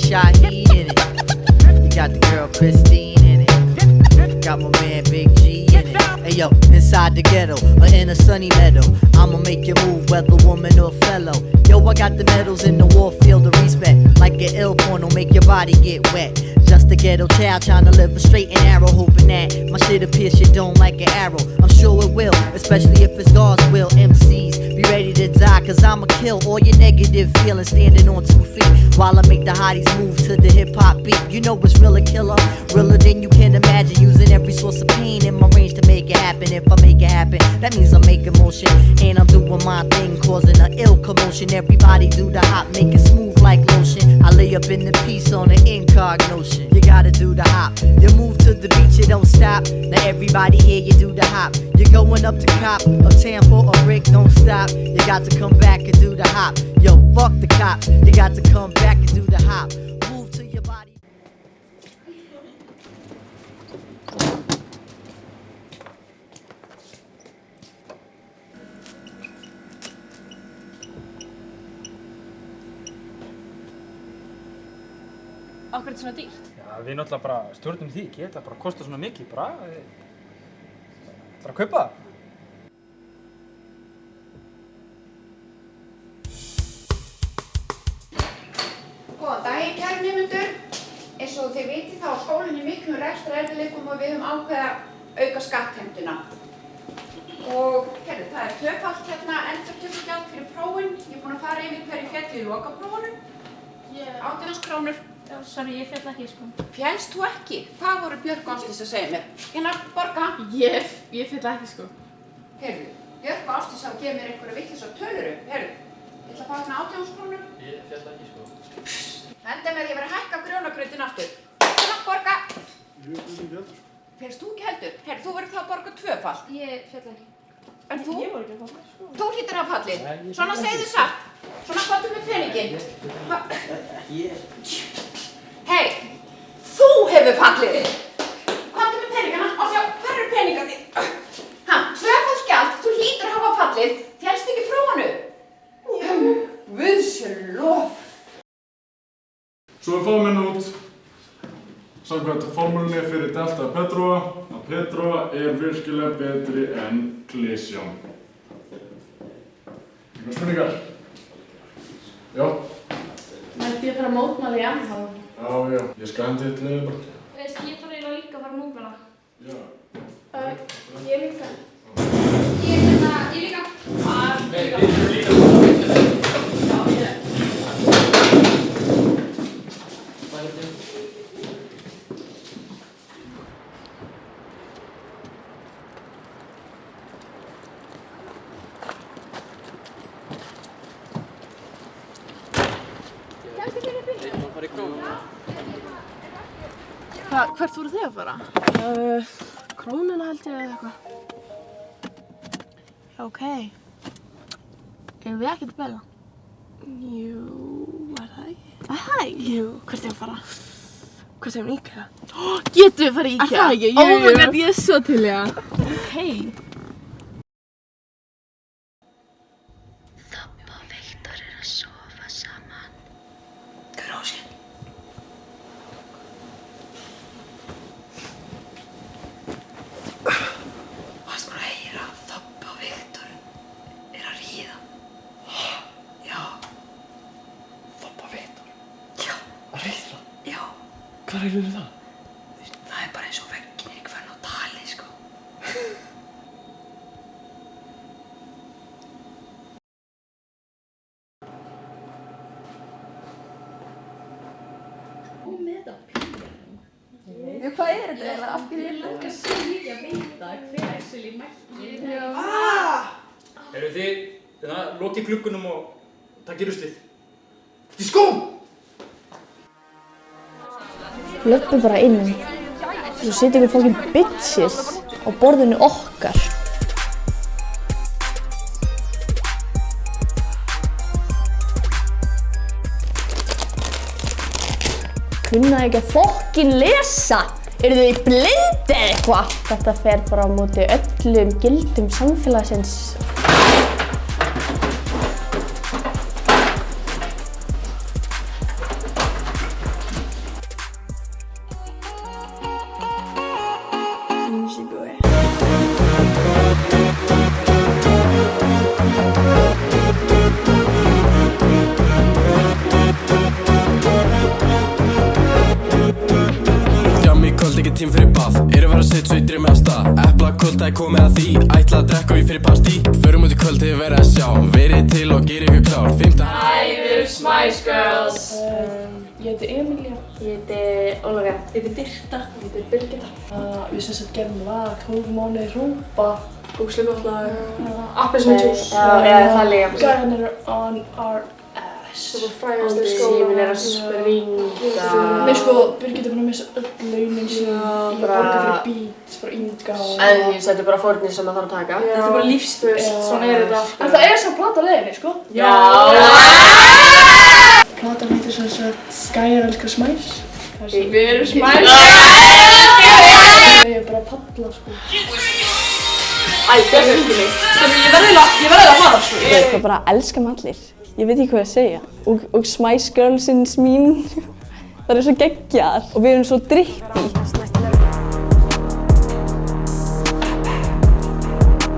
Shaheed in it. You got the girl Christine in it. Got my man Big G in it. Hey yo, inside the ghetto or in a sunny meadow, I'ma make you move whether woman or fellow. Yo, I got the medals in the war field of respect. Like an ill porno, make your body get wet. Just a ghetto child trying to live a straight and narrow, hoping that my shit'll pierce your dome like an arrow. I'm sure it will, especially if it's God's will. MCs, be ready to die, cause I'ma kill all your negative feelings standing on 2 feet. While I make the hotties move to the hip hop beat. You know it's real a killer, realer than you can imagine. Using every source of pain in my range to make it happen. If I make it happen, that means I'm making motion. And I'm doing my thing, causing an ill commotion. Everybody do the hop, make it smooth like lotion. I lay up in the piece on an incognition. You gotta do the hop. You move to the beat, you don't stop. Now everybody here, you do the hop. You're going up to cop, uptown for a brick, don't stop. You got to come back and do the hop. Yo, fuck the cops. You got to come back and do the hop. Move to your body. Akkur er þetta svona dýrt? Já, við náttúrulega bara stjórnum því ekki, þetta bara kostar svona mikið, bara að kaupa það. Góðan daginn, kæru nemendur. Eins og þið vitið þá á skólinni miklum rekstrarerfiðleikum og við höfum ákveðið að auka skattheimtuna. Og heyrðu, það er tvöfalt hérna endurtökugjald fyrir prófin. Ég er búin að fara yfir hverju féllu í lokaprófunum. 18 krónur. Já, sorry, ég féll ekki, sko. Féllst þú ekki? Hvað voru Björk Ásdís að segja mér? Hérna, borga. Ég féll ekki, sko. Heyrðu, Björk Ásdís hafa gefið mér einhverja vitleysa töluru. Heyrðu, ég ætla að fá hérna 18 krónur. Ég fjall ekki, sko. Enda með ég verið að hækka grjónagrautin aftur. Hérna, borga. Ég féll ekki heldur. Féllst þú ekki heldur? Heyrðu, þú verður þá að borga tvöfalt. Ég féll ekki. En þú? Ég var ekki að falla, sko. Þú hlýtur að fallið. Svona segðu satt. Svona komdu með peninginn. Hei, þú hefur fallið. Komdu með peningana og sjá, hver eru peningarnir? Tvöfalt gjald, þú hlýtur að hafa fallið. Féllst ekki prófunu? Guð sé lof. Svo við fáum hérna út samkvæmt formúlunni fyrir Delta Petroa að Petroa er virkilega betri en Klisján. Eitthvað spurningar? Já? Mætti ég fara að mótmæla í MH? Já, ég skal hendi til leiði bara. Veist, ég þarf eiginlega líka að fara að mótmæla. Já. Ég líka. Ég líka. Hvert voru þið að fara? Krónuna held ég eða eitthvað. Já, ok. Eigum við ekkert að bela? Jú, er það ekki? Æ, jú, hvert er að fara? Hvert er að IKEA? Getum við fara í IKEA? Það ekki, jú. Oh my god, ég er svo til í það. Ok. Þobba og Viktor eru að sofa saman. Gróskin. Varst bara að heyra að Þobba og Viktor eru að ríða. Já. Þobba og Viktor? Já. Að ríða? Já. Hvað er það? Það er bara eins og vegginn í hvern á tali, sko. Hvað er þetta eiginlega? Af hverju er langar svo mikið að vita hver actually mætti? Eru þið, lokið gluggunum og takkið ruslið. Þetta er skóm! Löpum bara inn. Svo sitjum við fucking bitches á borðinu okkar. Kunna ekki að fucking lesa? Eru þið blind eða eitthvað? Þetta fer bara á móti öllum gildum samfélagsins. Það komið að því, ætla að drekka í fyrir partí. Förum út í kvöld til verið að sjá. Verið til og gerir ykkur klár. Hæ, við erum Spice Girls. Ég heiti Emilia. Ég heiti Ólafía. Ég heiti Birta. Ég heiti Birgitta. Við sem sagt gerum lag 12 mánuði Rúmba. Búksleifaflag. Appelsínujuice. Já, það líka. Gæðan eru on our ass. Það var frægast í skóla. Síminn er að springa. Nei sko, Birgitta er búin að missa öll launin sín. Ég borga fyrir beat, frá Inga. Þetta er bara fórnir sem maður þarf að taka. Þetta er bara lífstöðst, svona er þetta. En það er samt plata á leiðinni, sko. Já! Platan heitir sem sagt Gæjar elskar smæs. Við erum smæs. Ég er bara að palla, sko. Æ, það er ekki mig. Ég verði eiginlega að fara, sko. Það bara elskam allir. Ég veit ekki hvað að segja. Og Spice Girlsins mín, það er svo geggjar. Og við erum svo drippy.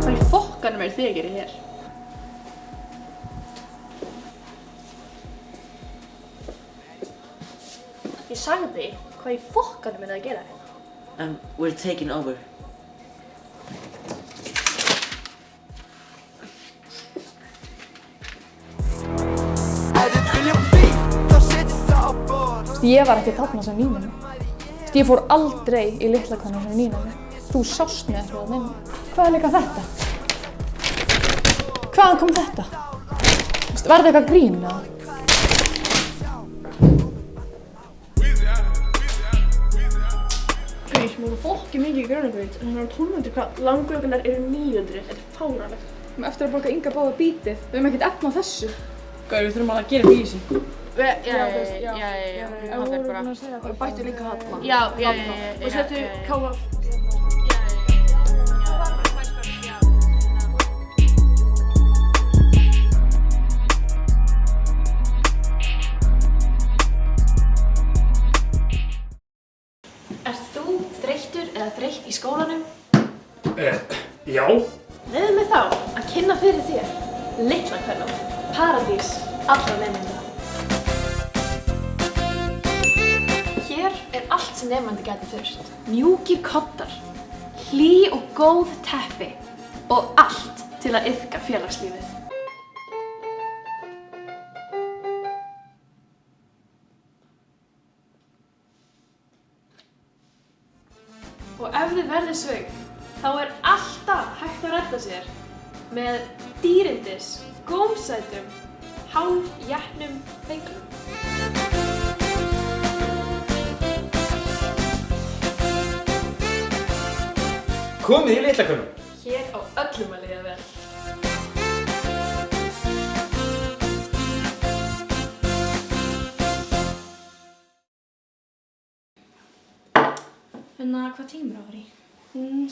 Hvað í fokkanum er þið að gera hér? Ég sagði, hvað í fokkanum er það að gera hérna? We're taking over. Ég var ekki þarna sem Nínu. Ég fór aldrei í litla konu sem Nínu. Þú sást mig ekki að minna. Hvað er líka þetta? Hvaðan kom þetta? Var þetta eitthvað grín eða? Við vorum fokki mikið í Grjónabraut, en það var 1200 hvað, langlokunar eru 900, þetta er fáránlegt. Við eftir að borga Inga báða bítið. Við höfum ekkert efna á þessu. Gauð, við þurfum að gera bísi. Já. Og bættu líka Halla. Já. Og settu káfa. Ert þú þreyttur eða þreytt í skólanum? Já. Leyfðu mig þá að kynna fyrir þér Litla Kvennó, paradís allra nemenda. Hér er allt sem nemandi gæti þurft. Mjúkir koddar, hlý og góð teppi og allt til að iðka félagslífið. Og ef þið verðið svöng, þá er alltaf hægt að redda sér með dýrindis, gómsætum, hálfjætnum fenglum. Komið í Litla Kvennó. Hér á öllum að líða vel. Hvað tímur á var í?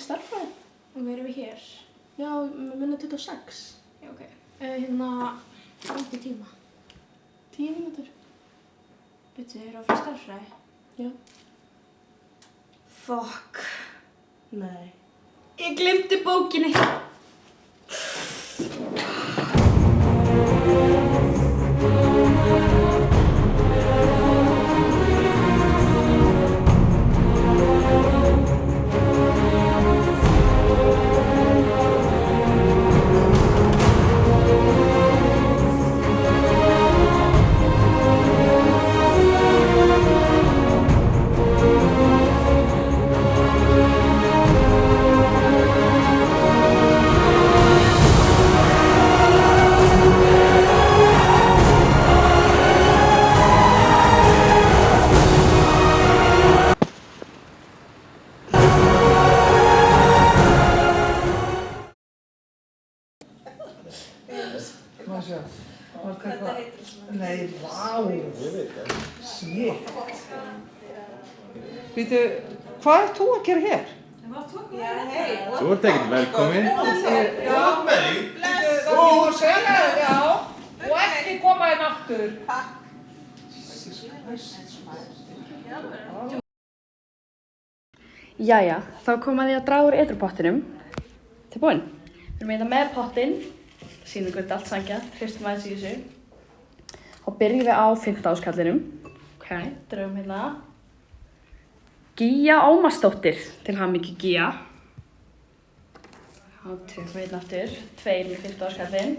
Starffræði. Og við erum við hér? Já, við vinnum 26. Já, ok. Langt í tíma. 10 mínútur. Byrju, eru að fara starffræði? Já. Fuck. Nei. Ég glemdi bókinni. Nei, vá! Shit! Býtu, hvað ert þú að gera hér? Þú ert ekkert velkomin. Já, bless! Og segjaðu, já! Og ekki koma inn aftur! Jæja, þá kom að því að draga úr edrupottinum. Tilbúin. Við erum hérna með pottinn. Sýnum hvernig allt sangja, hristum aðeins í þessu. Þá byrjum við á 15 skallinum. Ok, drögum hérna. Gíja Ómarsdóttir, til hamingju Gíja. Þá tökum við einn aftur, 2 með 15 skallinn.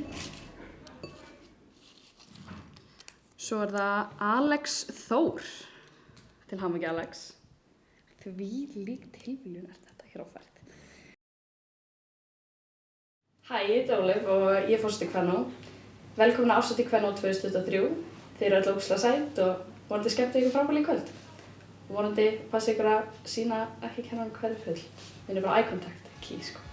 Svo er það Alex Þór. Til hamingju Alex. Þvílík tilviljun er þetta hér á ferð. Hæ, ég heiti Ólöf og ég er forseti Kvennó. Velkomin að árshátíð Kvennó 2023. Þið eru öll ógeðslega sæt og vonandi skemmtið ykkur frábærlega í kvöld. Og vonandi passa ykkur að sýna ekki kennan hverju full. Við erum bara eye contact, key sko.